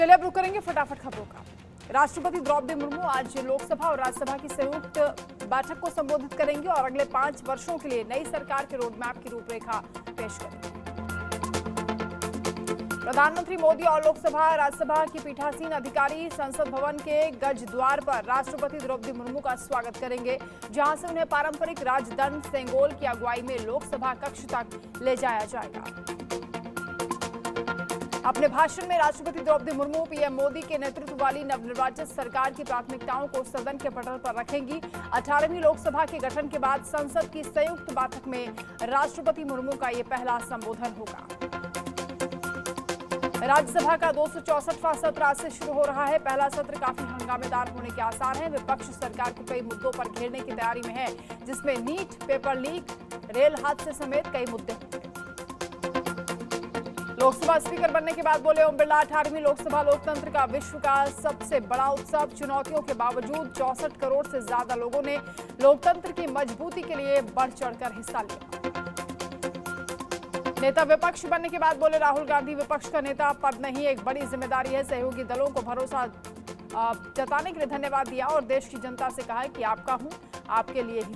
चलिए अब रुक करेंगे फटाफट खबरों का। राष्ट्रपति द्रौपदी मुर्मू आज लोकसभा और राज्यसभा की संयुक्त बैठक को संबोधित करेंगी और अगले 5 वर्षों के लिए नई सरकार के रोडमैप की रूपरेखा पेश करेंगी। प्रधानमंत्री मोदी और लोकसभा राज्यसभा की पीठासीन अधिकारी संसद भवन के गज द्वार पर राष्ट्रपति द्रौपदी मुर्मू का स्वागत करेंगे, जहां से उन्हें पारंपरिक राजदंड सेंगोल की अगुवाई में लोकसभा कक्ष तक ले जाया जाएगा। अपने भाषण में राष्ट्रपति द्रौपदी मुर्मू पीएम मोदी के नेतृत्व वाली नवनिर्वाचित सरकार की प्राथमिकताओं को सदन के पटल पर रखेंगी। 18वीं लोकसभा के गठन के बाद संसद की संयुक्त बैठक में राष्ट्रपति मुर्मू का ये पहला संबोधन होगा। राज्यसभा का 264वां सत्र आज से शुरू हो रहा है। पहला सत्र काफी हंगामेदार होने के आसार हैं। विपक्ष सरकार को कई मुद्दों पर घेरने की तैयारी में है, जिसमें नीट, पेपर लीक, रेल हादसे समेत कई मुद्दे होंगे। लोकसभा स्पीकर बनने के बाद बोले ओम बिरला, 18वीं लोकसभा लोकतंत्र का विश्व का सबसे बड़ा उत्सव। चुनौतियों के बावजूद 64 करोड़ से ज्यादा लोगों ने लोकतंत्र की मजबूती के लिए बढ़ चढ़कर हिस्सा लिया। नेता विपक्ष बनने के बाद बोले राहुल गांधी, विपक्ष का नेता पद नहीं, एक बड़ी जिम्मेदारी है। सहयोगी दलों को भरोसा जताने के लिए धन्यवाद दिया और देश की जनता से कहा है कि आपका हूं, आपके लिए ही।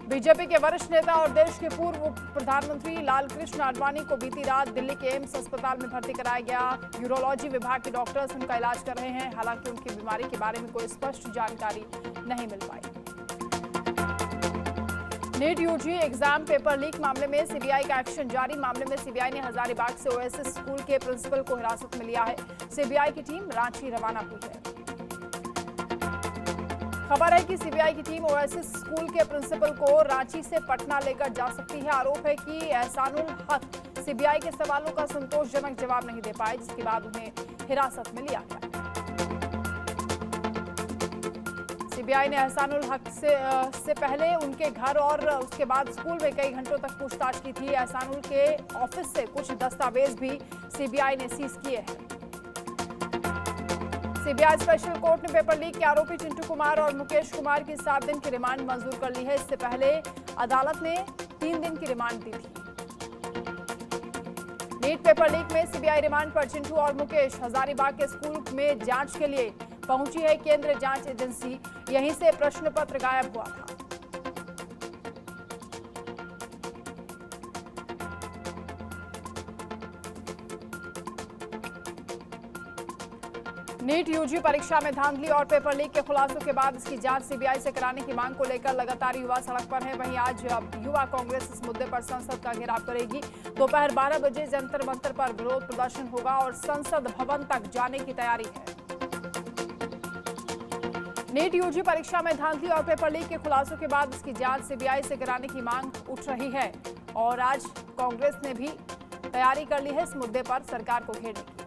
बीजेपी के वरिष्ठ नेता और देश के पूर्व उप प्रधानमंत्री लालकृष्ण आडवाणी को बीती रात दिल्ली के एम्स अस्पताल में भर्ती कराया गया। यूरोलॉजी विभाग के डॉक्टर्स उनका इलाज कर रहे हैं। हालांकि उनकी बीमारी के बारे में कोई स्पष्ट जानकारी नहीं मिल पाई। NEET UG exam paper leak मामले में सीबीआई का एक्शन जारी। मामले में सीबीआई ने हजारीबाग से ओएसएस स्कूल के प्रिंसिपल को हिरासत में लिया है। सीबीआई की टीम रांची रवाना हुई है। खबर है कि सीबीआई की टीम ओएसएस स्कूल के प्रिंसिपल को रांची से पटना लेकर जा सकती है। आरोप है कि एहसानुल हक सीबीआई के सवालों का संतोषजनक जवाब नहीं दे पाए, जिसके बाद उन्हें हिरासत में लिया गया। सीबीआई ने एहसानुल हक से पहले उनके घर और उसके बाद स्कूल में कई घंटों तक पूछताछ की थी। एहसानुल के ऑफिस से कुछ दस्तावेज भी सीबीआई ने सीज किए हैं। सीबीआई स्पेशल कोर्ट ने पेपर लीक के आरोपी चिंटू कुमार और मुकेश कुमार की 7 दिन की रिमांड मंजूर कर ली है। इससे पहले अदालत ने 3 दिन की रिमांड दी थी। नीट पेपर लीक में सीबीआई रिमांड पर चिंटू और मुकेश हजारीबाग के स्कूल में जांच के लिए पहुंची है। केंद्रीय जांच एजेंसी यहीं से प्रश्न पत्र गायब हुआ था। नीट यूजी परीक्षा में धांधली और पेपर लीक के खुलासों के बाद इसकी जांच सीबीआई से कराने की मांग को लेकर लगातार युवा सड़क पर है। वहीं आज युवा कांग्रेस इस मुद्दे पर संसद का घेराव करेगी। दोपहर 12 बजे जंतर मंतर पर विरोध प्रदर्शन होगा और संसद भवन तक जाने की तैयारी है। नीट यूजी परीक्षा में धांधली और पेपर लीक के खुलासों के बाद इसकी जांच सीबीआई से कराने की मांग उठ रही है और आज कांग्रेस ने भी तैयारी कर ली है इस मुद्दे पर सरकार को घेरने की।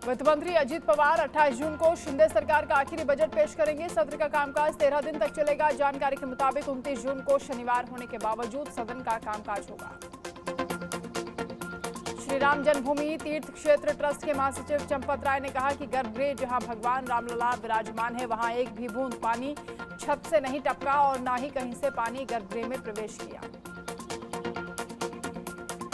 वित्त मंत्री अजीत पवार 28 जून को शिंदे सरकार का आखिरी बजट पेश करेंगे। सत्र का कामकाज 13 दिन तक चलेगा। जानकारी के मुताबिक 29 जून को शनिवार होने के बावजूद सदन का कामकाज होगा। श्री राम जन्मभूमि तीर्थ क्षेत्र ट्रस्ट के महासचिव चंपत राय ने कहा कि गर्भगृह जहां भगवान रामलला विराजमान है, वहां एक भी बूंद पानी छत से नहीं टपका और न ही कहीं से पानी गर्भगृह में प्रवेश किया।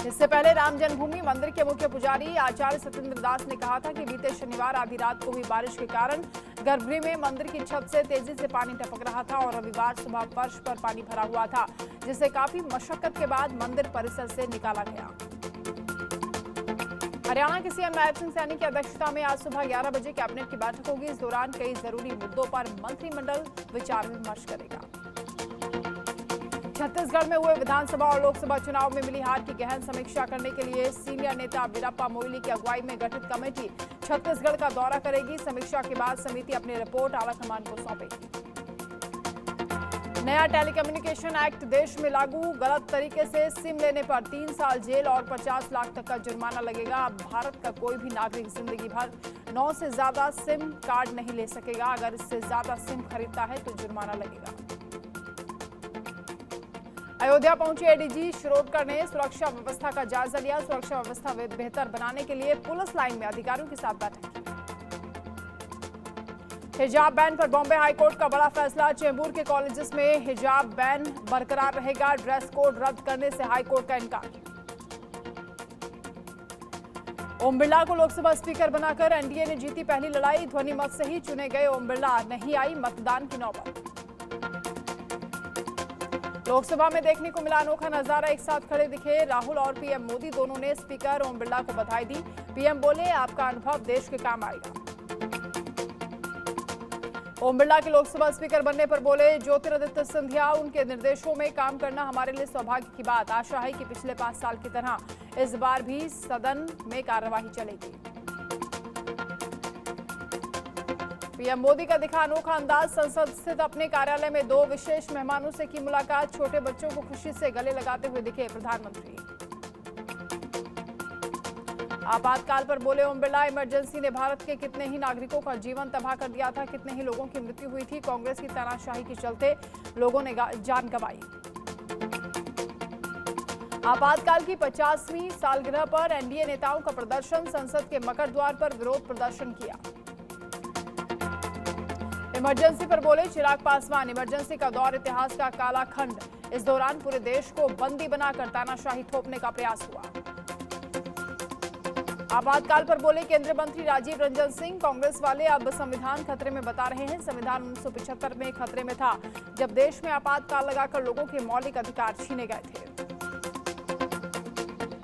इससे पहले राम जन्मभूमि मंदिर के मुख्य पुजारी आचार्य सत्येंद्र दास ने कहा था कि बीते शनिवार आधी रात को हुई बारिश के कारण गर्भगृह में मंदिर की छत से तेजी से पानी टपक रहा था और रविवार सुबह फर्श पर पानी भरा हुआ था, जिसे काफी मशक्कत के बाद मंदिर परिसर से निकाला गया। हरियाणा के सीएम नायब सिंह सैनी की अध्यक्षता में आज सुबह 11 बजे कैबिनेट की बैठक होगी। इस दौरान कई जरूरी मुद्दों पर मंत्रिमंडल विचार विमर्श करेगा। छत्तीसगढ़ में हुए विधानसभा और लोकसभा चुनाव में मिली हार की गहन समीक्षा करने के लिए सीनियर नेता वीरप्पा मोइली की अगुवाई में गठित कमेटी छत्तीसगढ़ का दौरा करेगी। समीक्षा के बाद समिति अपनी रिपोर्ट आलाकमान को सौंपेगी। नया टेलीकम्युनिकेशन एक्ट देश में लागू। गलत तरीके से सिम लेने पर 3 साल जेल और 50 लाख तक का जुर्माना लगेगा। अब भारत का कोई भी नागरिक जिंदगी भर 9 से ज्यादा सिम कार्ड नहीं ले सकेगा। अगर इससे ज्यादा सिम खरीदता है तो जुर्माना लगेगा। अयोध्या पहुंचे एडीजी शिरोडकर ने सुरक्षा व्यवस्था का जायजा लिया। सुरक्षा व्यवस्था बेहतर बनाने के लिए पुलिस लाइन में अधिकारियों के साथ बैठक की। हिजाब बैन पर बॉम्बे हाईकोर्ट का बड़ा फैसला। चेंबूर के कॉलेजेस में हिजाब बैन बरकरार रहेगा। ड्रेस कोड रद्द करने से हाईकोर्ट का इनकार। ओम बिरला को लोकसभा स्पीकर बनाकर एनडीए ने जीती पहली लड़ाई। ध्वनि मत से ही चुने गए ओम बिरला, नहीं आई मतदान की नौबत। लोकसभा में देखने को मिला अनोखा नजारा। एक साथ खड़े दिखे राहुल और पीएम मोदी। दोनों ने स्पीकर ओम बिरला को बधाई दी। पीएम बोले, आपका अनुभव देश के काम आएगा। ओम बिरला के लोकसभा स्पीकर बनने पर बोले ज्योतिरादित्य सिंधिया, उनके निर्देशों में काम करना हमारे लिए सौभाग्य की बात। आशा है कि पिछले 5 साल की तरह इस बार भी सदन में कार्यवाही चलेगी। पीएम मोदी का दिखा अनोखा अंदाज। संसद स्थित अपने कार्यालय में 2 विशेष मेहमानों से की मुलाकात। छोटे बच्चों को खुशी से गले लगाते हुए दिखे प्रधानमंत्री। आपातकाल पर बोले ओम बिरला, इमरजेंसी ने भारत के कितने ही नागरिकों का जीवन तबाह कर दिया था, कितने ही लोगों की मृत्यु हुई थी। कांग्रेस की तानाशाही के चलते लोगों ने जान गंवाई। आपातकाल की 50वीं सालगिरह पर एनडीए नेताओं का प्रदर्शन। संसद के मकर द्वार पर विरोध प्रदर्शन किया। इमरजेंसी पर बोले चिराग पासवान, इमरजेंसी का दौर इतिहास का काला खंड। इस दौरान पूरे देश को बंदी बनाकर तानाशाही थोपने का प्रयास हुआ। आपातकाल पर बोले केंद्रीय मंत्री राजीव रंजन सिंह, कांग्रेस वाले अब संविधान खतरे में बता रहे हैं। संविधान 1975 में खतरे में था, जब देश में आपातकाल लगाकर लोगों के मौलिक अधिकार छीने गए थे।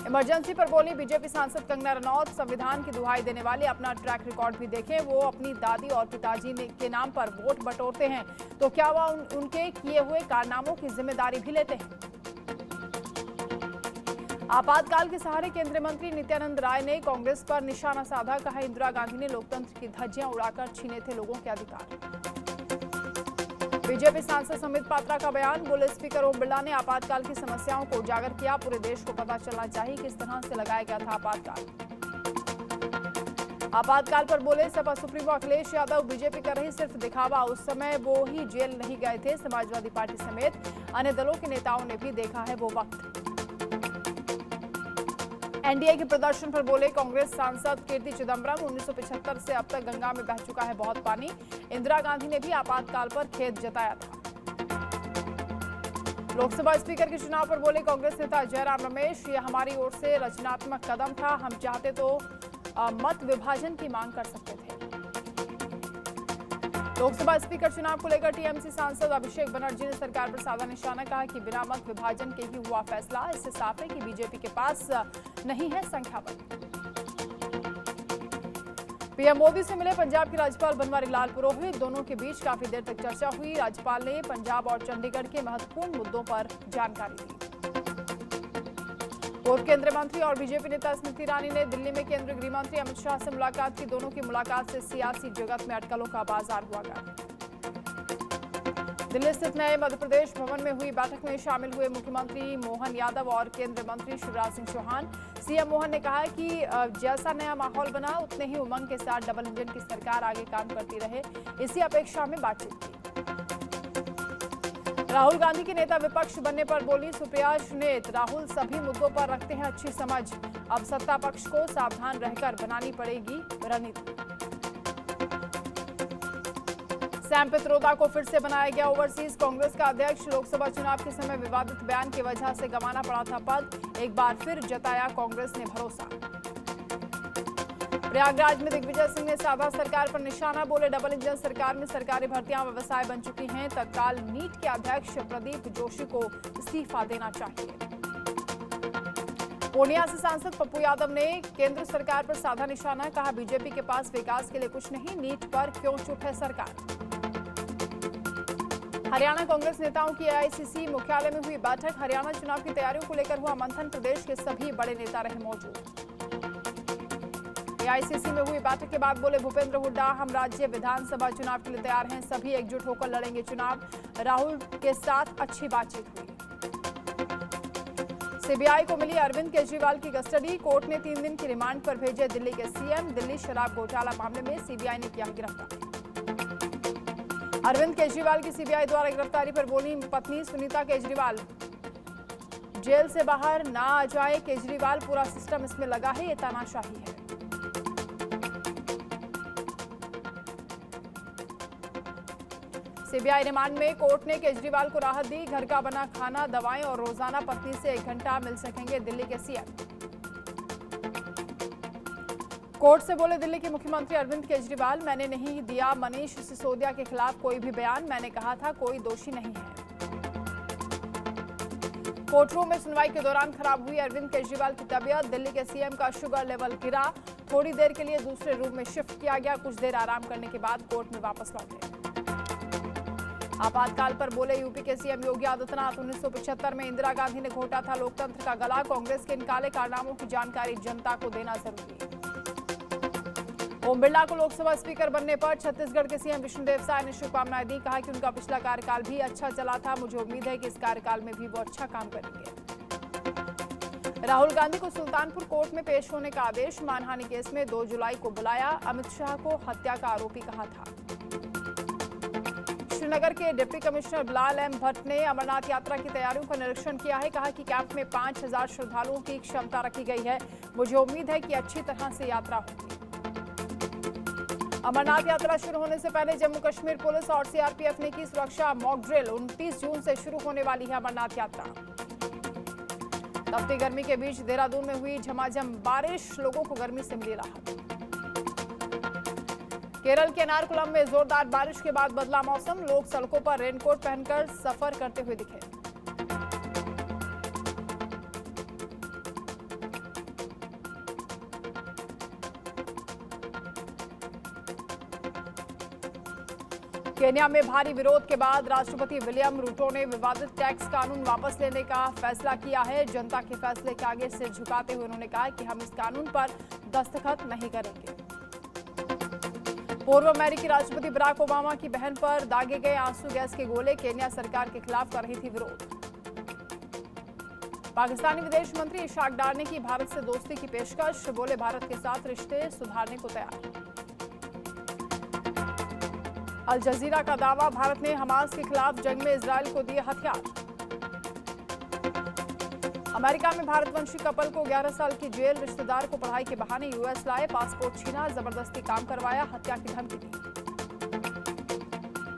इमरजेंसी पर बोली बीजेपी सांसद कंगना रनौत, संविधान की दुहाई देने वाले अपना ट्रैक रिकॉर्ड भी देखें। वो अपनी दादी और पिताजी के नाम पर वोट बटोरते हैं, तो क्या वह उनके किए हुए कारनामों की जिम्मेदारी भी लेते हैं? आपातकाल के सहारे केंद्रीय मंत्री नित्यानंद राय ने कांग्रेस पर निशाना साधा। कहा, इंदिरा गांधी ने लोकतंत्र की धज्जियां उड़ाकर छीने थे लोगों के अधिकार। बीजेपी सांसद समित पात्रा का बयान। बोले स्पीकर ओम बिरला ने आपातकाल की समस्याओं को उजागर किया। पूरे देश को पता चलना चाहिए किस तरह से लगाया गया था आपातकाल। आपातकाल पर बोले सपा सुप्रीमो अखिलेश यादव, बीजेपी कर रही सिर्फ दिखावा। उस समय वो ही जेल नहीं गए थे। समाजवादी पार्टी समेत अन्य दलों के नेताओं ने भी देखा है वो वक्त। एनडीए के प्रदर्शन पर बोले कांग्रेस सांसद कीर्ति चिदम्बरम, 1975 से अब तक गंगा में बह चुका है बहुत पानी। इंदिरा गांधी ने भी आपातकाल पर खेद जताया था। लोकसभा स्पीकर के चुनाव पर बोले कांग्रेस नेता जयराम रमेश, ये हमारी ओर से रचनात्मक कदम था। हम चाहते तो मत विभाजन की मांग कर सकते थे। लोकसभा स्पीकर चुनाव को लेकर टीएमसी सांसद अभिषेक बनर्जी ने सरकार पर साधा निशाना। कहा कि बिना मत विभाजन के ही हुआ फैसला। इससे साफ है कि बीजेपी के पास नहीं है संख्या बल। पीएम मोदी से मिले पंजाब के राज्यपाल बनवारी लाल पुरोहित। दोनों के बीच काफी देर तक चर्चा हुई। राज्यपाल ने पंजाब और चंडीगढ़ के महत्वपूर्ण मुद्दों पर जानकारी दी। पूर्व केंद्रीय मंत्री और बीजेपी नेता स्मृति ईरानी ने दिल्ली में केंद्रीय गृह मंत्री अमित शाह से मुलाकात की। दोनों की मुलाकात से सियासी जगत में अटकलों का बाजार हुआ गर्म। दिल्ली स्थित नए मध्य प्रदेश भवन में हुई बैठक में शामिल हुए मुख्यमंत्री मोहन यादव और केंद्रीय मंत्री शिवराज सिंह चौहान। सीएम मोहन ने कहा कि जैसा नया माहौल बना, उतने ही उमंग के साथ डबल इंजन की सरकार आगे काम करती रहे, इसी अपेक्षा में बातचीत की। राहुल गांधी के नेता विपक्ष बनने पर बोली सुप्रिया सुनेत, राहुल सभी मुद्दों पर रखते हैं अच्छी समझ। अब सत्ता पक्ष को सावधान रहकर बनानी पड़ेगी रणनीति। सैम पित्रोदा को फिर से बनाया गया ओवरसीज कांग्रेस का अध्यक्ष। लोकसभा चुनाव के समय विवादित बयान की वजह से गंवाना पड़ा था पद। एक बार फिर जताया कांग्रेस ने भरोसा। प्रयागराज में दिग्विजय सिंह ने साधा सरकार पर निशाना। बोले डबल इंजन सरकार में सरकारी भर्तियां व्यवसाय बन चुकी हैं। तत्काल नीट के अध्यक्ष प्रदीप जोशी को इस्तीफा देना चाहिए। पूर्णिया से सांसद पप्पू यादव ने केंद्र सरकार पर साधा निशाना। कहा बीजेपी के पास विकास के लिए कुछ नहीं, नीट पर क्यों चुप है सरकार। हरियाणा कांग्रेस नेताओं की एआईसीसी मुख्यालय में हुई बैठक। हरियाणा चुनाव की तैयारियों को लेकर हुआ मंथन। प्रदेश के सभी बड़े नेता रहे मौजूद। एआईसीसी में हुई बैठक के बाद बोले भूपेंद्र हुड्डा, हम राज्य विधानसभा चुनाव के लिए तैयार हैं, सभी एकजुट होकर लड़ेंगे चुनाव। राहुल के साथ अच्छी बातचीत हुई। सीबीआई को मिली अरविंद केजरीवाल की कस्टडी। कोर्ट ने 3 दिन की रिमांड पर भेजे दिल्ली के सीएम। दिल्ली शराब घोटाला मामले में सीबीआई ने किया गिरफ्तार। अरविंद केजरीवाल की सीबीआई द्वारा गिरफ्तारी पर बोली पत्नी सुनीता केजरीवाल, जेल से बाहर ना आ जाए केजरीवाल, पूरा सिस्टम इसमें लगा है, ये तानाशाही है। सीबीआई रिमांड में कोर्ट ने केजरीवाल को राहत दी। घर का बना खाना, दवाएं और रोजाना पत्नी से 1 घंटा मिल सकेंगे दिल्ली के सीएम। कोर्ट से बोले दिल्ली के मुख्यमंत्री अरविंद केजरीवाल, मैंने नहीं दिया मनीष सिसोदिया के खिलाफ कोई भी बयान, मैंने कहा था कोई दोषी नहीं है। कोर्ट रूम में सुनवाई के दौरान खराब हुई अरविंद केजरीवाल की तबीयत। दिल्ली के सीएम का शुगर लेवल गिरा, थोड़ी देर के लिए दूसरे रूम में शिफ्ट किया गया। कुछ देर आराम करने के बाद कोर्ट में वापस लौटे। आपातकाल पर बोले यूपी के सीएम योगी आदित्यनाथ, 1975 में इंदिरा गांधी ने घोटा था लोकतंत्र का गला, कांग्रेस के इन काले कारनामों की जानकारी जनता को देना जरूरी। ओम बिरला को लोकसभा स्पीकर बनने पर छत्तीसगढ़ के सीएम विष्णुदेव साय ने शुभकामनाएं दी। कहा कि उनका पिछला कार्यकाल भी अच्छा चला था, मुझे उम्मीद है कि इस कार्यकाल में भी वो अच्छा काम करेंगे। राहुल गांधी को सुल्तानपुर कोर्ट में पेश होने का आदेश। मानहानि केस में 2 जुलाई को बुलाया। अमित शाह को हत्या का आरोपी कहा था। श्रीनगर के deputy commissioner Bilal M Bhat ने अमरनाथ यात्रा की तैयारियों का निरीक्षण किया है। कहा कि कैंप में 5000 श्रद्धालुओं की क्षमता रखी गई है। मुझे उम्मीद है कि अच्छी तरह से यात्रा होगी। अमरनाथ यात्रा शुरू होने से पहले जम्मू कश्मीर पुलिस और सीआरपीएफ ने की सुरक्षा मॉक ड्रिल। 29 जून से शुरू होने वाली है अमरनाथ यात्रा। तपती गर्मी के बीच देहरादून में हुई झमाझम बारिश, लोगों को गर्मी से मिली राहत। केरल के एर्नाकुलम में जोरदार बारिश के बाद बदला मौसम, लोग सड़कों पर रेनकोट पहनकर सफर करते हुए दिखे। केन्या में भारी विरोध के बाद राष्ट्रपति विलियम रूटो ने विवादित टैक्स कानून वापस लेने का फैसला किया है। जनता के फैसले के आगे सिर झुकाते हुए उन्होंने कहा कि हम इस कानून पर दस्तखत नहीं करेंगे। पूर्व अमेरिकी राष्ट्रपति बराक ओबामा की बहन पर दागे गए आंसू गैस के गोले, केन्या सरकार के खिलाफ कर रही थी विरोध। पाकिस्तानी विदेश मंत्री इशाक डार ने की भारत से दोस्ती की पेशकश, बोले भारत के साथ रिश्ते सुधारने को तैयार। अल जजीरा का दावा, भारत ने हमास के खिलाफ जंग में इजरायल को दिए हथियार। अमेरिका में भारतवंशी कपल को 11 साल की जेल, रिश्तेदार को पढ़ाई के बहाने यूएस लाए, पासपोर्ट छीना, जबरदस्ती काम करवाया, हत्या की धमकी दी।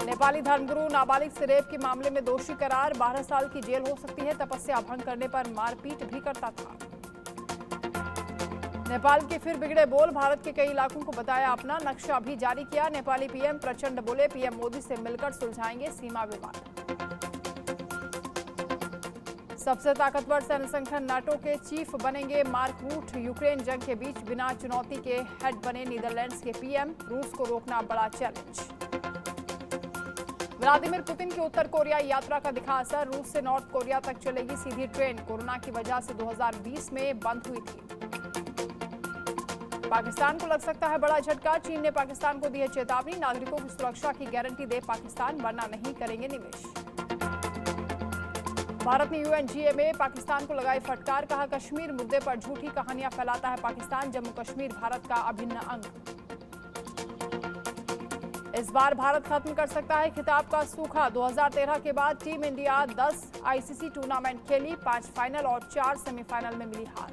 नेपाली धर्मगुरु नाबालिग से रेप के मामले में दोषी करार, 12 साल की जेल हो सकती है, तपस्या भंग करने पर मारपीट भी करता था। नेपाल के फिर बिगड़े बोल, भारत के कई इलाकों को बताया अपना, नक्शा भी जारी किया। नेपाली पीएम प्रचंड बोले, पीएम मोदी से मिलकर सुलझाएंगे सीमा विवाद। सबसे ताकतवर सैन्य संगठन नाटो के चीफ बनेंगे मार्क रूट, यूक्रेन जंग के बीच बिना चुनौती के हेड बने नीदरलैंड्स के पीएम, रूस को रोकना बड़ा चैलेंज। व्लादिमीर पुतिन की उत्तर कोरिया यात्रा का दिखा असर, रूस से नॉर्थ कोरिया तक चलेगी सीधी ट्रेन, कोरोना की वजह से 2020 में बंद हुई थी। पाकिस्तान को लग सकता है बड़ा झटका, चीन ने पाकिस्तान को दी है चेतावनी, नागरिकों की सुरक्षा की गारंटी दे पाकिस्तान, वरना नहीं करेंगे निवेश। भारत ने यूएनजीए में पाकिस्तान को लगाई फटकार, कहा कश्मीर मुद्दे पर झूठी कहानियां फैलाता है पाकिस्तान, जम्मू कश्मीर भारत का अभिन्न अंग। इस बार भारत खत्म कर सकता है खिताब का सूखा, 2013 के बाद टीम इंडिया 10 आईसीसी टूर्नामेंट खेली, 5 फाइनल और 4 सेमीफाइनल में मिली हार।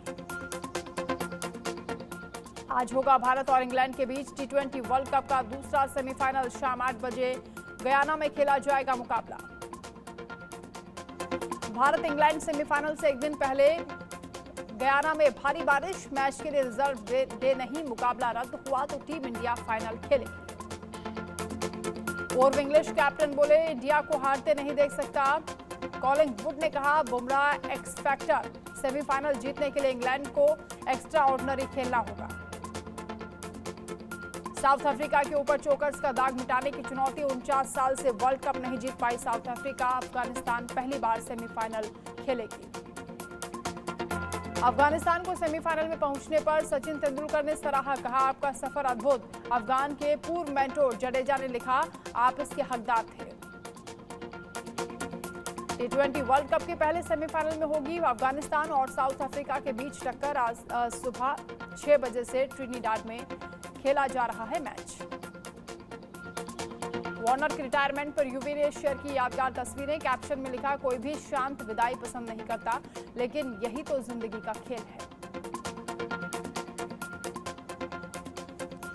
आज होगा भारत और इंग्लैंड के बीच टी20 वर्ल्ड कप का दूसरा सेमीफाइनल, शाम 8 बजे गयाना में खेला जाएगा मुकाबला। भारत इंग्लैंड सेमीफाइनल से एक दिन पहले गयाना में भारी बारिश, मैच के लिए रिजर्व डे नहीं, मुकाबला रद्द हुआ तो टीम इंडिया फाइनल खेलेगी। पूर्व इंग्लिश कैप्टन बोले, इंडिया को हारते नहीं देख सकता, कॉलिंग वुड ने कहा बुमराह एक्स फैक्टर, सेमीफाइनल जीतने के लिए इंग्लैंड को एक्स्ट्रा ऑर्डिनरी खेलना होगा। साउथ अफ्रीका के ऊपर चोकर्स का दाग मिटाने की चुनौती, 49 साल से वर्ल्ड कप नहीं जीत पाई साउथ अफ्रीका, अफगानिस्तान पहली बार सेमीफाइनल खेलेगी। अफगानिस्तान को सेमीफाइनल में पहुंचने पर सचिन तेंदुलकर ने सराहा, कहा आपका सफर अद्भुत। अफगान के पूर्व मेंटोर जडेजा ने लिखा, आप इसके हकदार थे। टी20 वर्ल्ड कप के पहले सेमीफाइनल में होगी अफगानिस्तान और साउथ अफ्रीका के बीच टक्कर। आज सुबह 6 बजे से ट्रिनिडाड में खेला जा रहा है मैच। वार्नर की रिटायरमेंट पर युवी ने शेयर की यादगार तस्वीरें। कैप्शन में लिखा, कोई भी शांत विदाई पसंद नहीं करता, लेकिन यही तो जिंदगी का खेल है।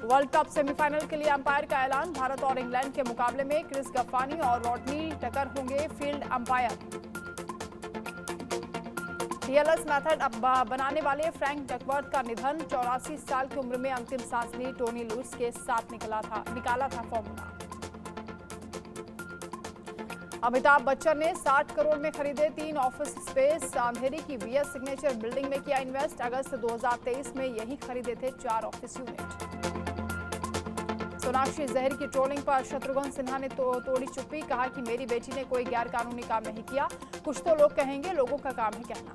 वर्ल्ड कप सेमीफाइनल के लिए अंपायर का ऐलान। भारत और इंग्लैंड के मुकाबले में क्रिस गफानी और रॉडनी टकर होंगे फील्ड अंपायर। टीएलएस मेथड अब बनाने वाले फ्रैंक डकवर्थ का निधन। 84 साल की उम्र में अंतिम सांस ली टोनी लुइस के साथ निकाला था फॉर्मूला। अमिताभ बच्चन ने 60 करोड़ में खरीदे 3 ऑफिस स्पेस। अंधेरी की वीएस सिग्नेचर बिल्डिंग में किया इन्वेस्ट। अगस्त 2023 में यही खरीदे थे 4 ऑफिस यूनिट। सोनाक्षी जहर की ट्रोलिंग पर शत्रुघ्न सिन्हा ने तोड़ी चुप्पी। कहा कि मेरी बेटी ने कोई गैर कानूनी काम नहीं किया। कुछ तो लोग कहेंगे, लोगों का काम है कहना।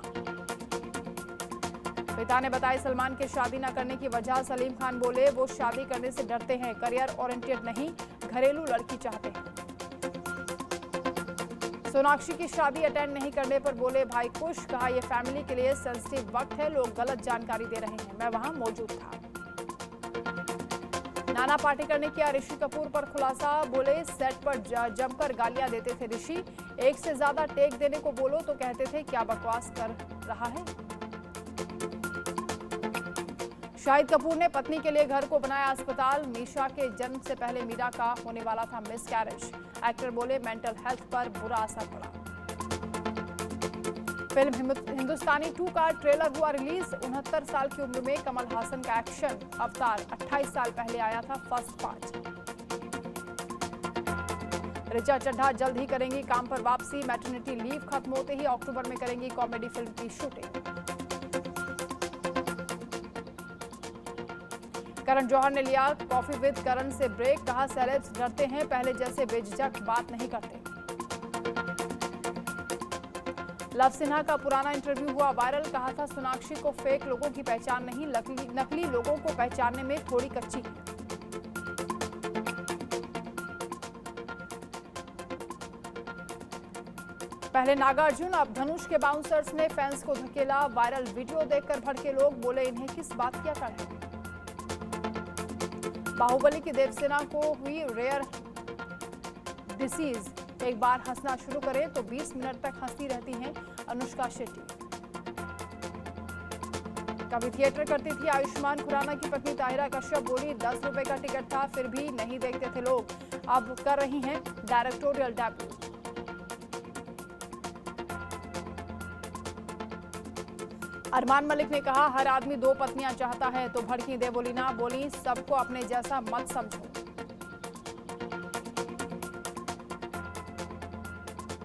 पिता ने बताई सलमान के शादी न करने की वजह। सलीम खान बोले, वो शादी करने से डरते हैं, करियर ओरिएंटेड नहीं, घरेलू लड़की चाहते हैं। सोनाक्षी की शादी अटेंड नहीं करने पर बोले भाई खुश। कहा, यह फैमिली के लिए सेंसिटिव वक्त है, लोग गलत जानकारी दे रहे हैं, मैं वहां मौजूद था। नाना पाटेकर ने किया ऋषि कपूर पर खुलासा। बोले, सेट पर जमकर गालियां देते थे ऋषि। एक से ज्यादा टेक देने को बोलो तो कहते थे क्या बकवास कर रहा है। शाहिद कपूर ने पत्नी के लिए घर को बनाया अस्पताल। मीशा के जन्म से पहले मीरा का होने वाला था मिसकैरेज। एक्टर बोले, मेंटल हेल्थ पर बुरा असर पड़ा। फिल्म हिंदुस्तानी 2 का ट्रेलर हुआ रिलीज। 69 साल की उम्र में कमल हासन का एक्शन अवतार 28 साल पहले आया था फर्स्ट पार्ट। ऋचा चड्ढा जल्द ही करेंगी काम पर वापसी। मैटरनिटी लीव खत्म होते ही अक्टूबर में करेंगी कॉमेडी फिल्म की शूटिंग। करण जौहर ने लिया कॉफी विद करण से ब्रेक। कहा, सेलेब्स डरते हैं, पहले जैसे बेझिझक बात नहीं करते। लव सिन्हा का पुराना इंटरव्यू हुआ वायरल। कहा था, सोनाक्षी को फेक लोगों की पहचान नहीं, नकली लोगों को पहचानने में थोड़ी कच्ची है। पहले नागार्जुन, अब धनुष के बाउंसर्स ने फैंस को धकेला। वायरल वीडियो देखकर भड़के लोग। बोले, इन्हें किस बात की अकड़ है। बाहुबली की देवसेना को हुई रेयर डिसीज। एक बार हंसना शुरू करें तो 20 मिनट तक हंसती रहती हैं अनुष्का शेट्टी। कभी थिएटर करती थी आयुष्मान खुराना की पत्नी ताहिरा कश्यप। बोली, 10 रुपए का टिकट था, फिर भी नहीं देखते थे लोग, अब कर रही हैं डायरेक्टोरियल डेब्यू। अरमान मलिक ने कहा, हर आदमी 2 पत्नियां चाहता है, तो भड़की देवोलीना। बोली, सबको अपने जैसा मत समझो।